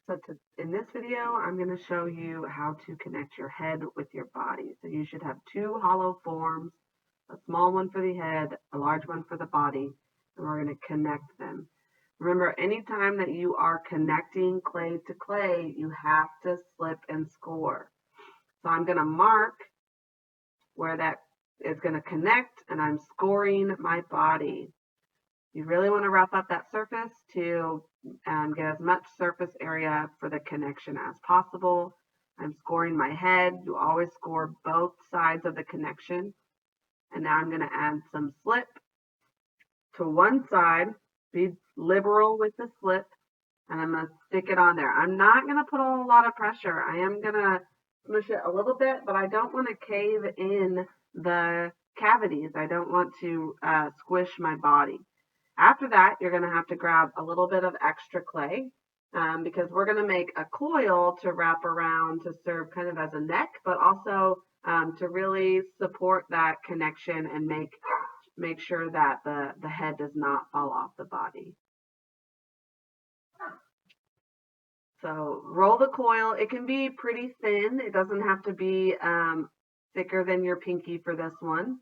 So in this video, I'm going to show you how to connect your head with your body. So you should have two hollow forms, a small one for the head, a large one for the body, and we're going to connect them. Remember, anytime that you are connecting clay to clay, you have to slip and score. So I'm going to mark where that is going to connect, and I'm scoring my body. You really want to wrap up that surface to get as much surface area for the connection as possible. I'm scoring my head. You always score both sides of the connection. And now I'm going to add some slip to one side. Be liberal with the slip. And I'm going to stick it on there. I'm not going to put a whole lot of pressure. I am going to smush it a little bit, but I don't want to cave in the cavities. I don't want to squish my body. After that, you're going to have to grab a little bit of extra clay because we're going to make a coil to wrap around to serve kind of as a neck, but also to really support that connection and make sure that the head does not fall off the body. So roll the coil. It can be pretty thin. It doesn't have to be thicker than your pinky for this one.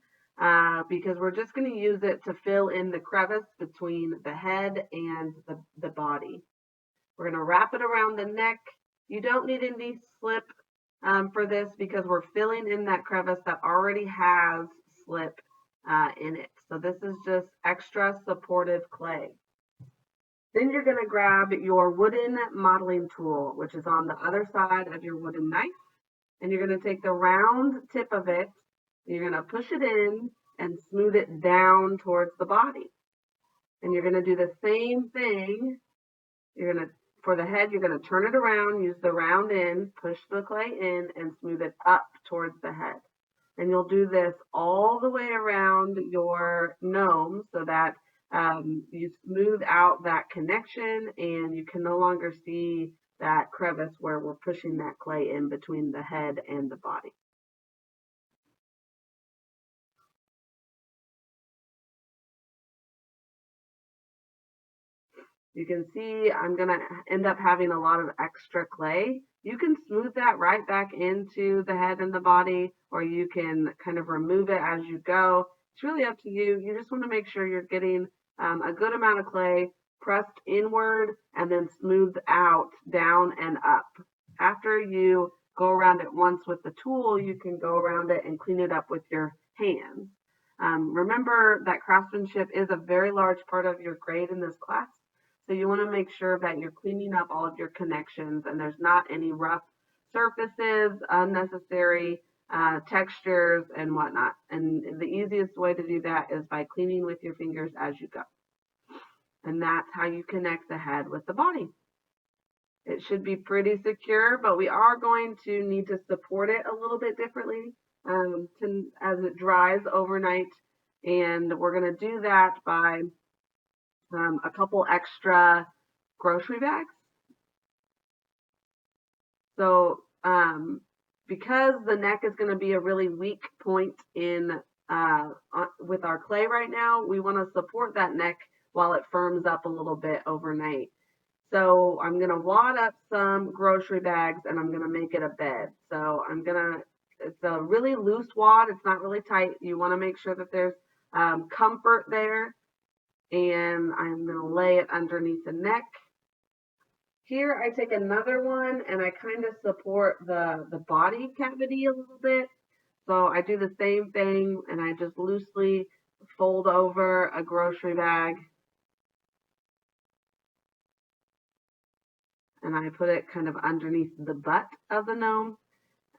Because we're just going to use it to fill in the crevice between the head and the body. We're going to wrap it around the neck. You don't need any slip for this because we're filling in that crevice that already has slip in it. So this is just extra supportive clay. Then you're going to grab your wooden modeling tool, which is on the other side of your wooden knife. And you're going to take the round tip of it, you're going to push it in and smooth it down towards the body. And you're going to do the same thing. For the head, you're going to turn it around, use the round end, push the clay in, and smooth it up towards the head. And you'll do this all the way around your gnome so that you smooth out that connection and you can no longer see that crevice where we're pushing that clay in between the head and the body. You can see I'm going to end up having a lot of extra clay. You can smooth that right back into the head and the body, or you can kind of remove it as you go. It's really up to you. You just want to make sure you're getting a good amount of clay pressed inward and then smoothed out down and up. After you go around it once with the tool, you can go around it and clean it up with your hands. Remember that craftsmanship is a very large part of your grade in this class. So you want to make sure that you're cleaning up all of your connections and there's not any rough surfaces, unnecessary textures and whatnot. And the easiest way to do that is by cleaning with your fingers as you go. And that's how you connect the head with the body. It should be pretty secure, but we are going to need to support it a little bit differently as it dries overnight. And we're going to do that by a couple extra grocery bags. So because the neck is going to be a really weak point in with our clay right now, we want to support that neck while it firms up a little bit overnight. So I'm going to wad up some grocery bags and I'm going to make it a bed. So it's a really loose wad. It's not really tight. You want to make sure that there's comfort there. And I'm going to lay it underneath the neck. Here I take another one and I kind of support the body cavity a little bit. So I do the same thing and I just loosely fold over a grocery bag. And I put it kind of underneath the butt of the gnome.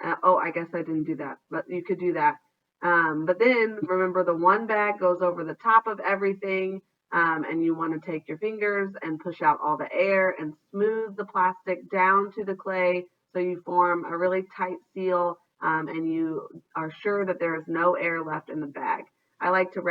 I guess I didn't do that, but you could do that. But then remember the one bag goes over the top of everything. And you want to take your fingers and push out all the air and smooth the plastic down to the clay so you form a really tight seal and you are sure that there is no air left in the bag. I like to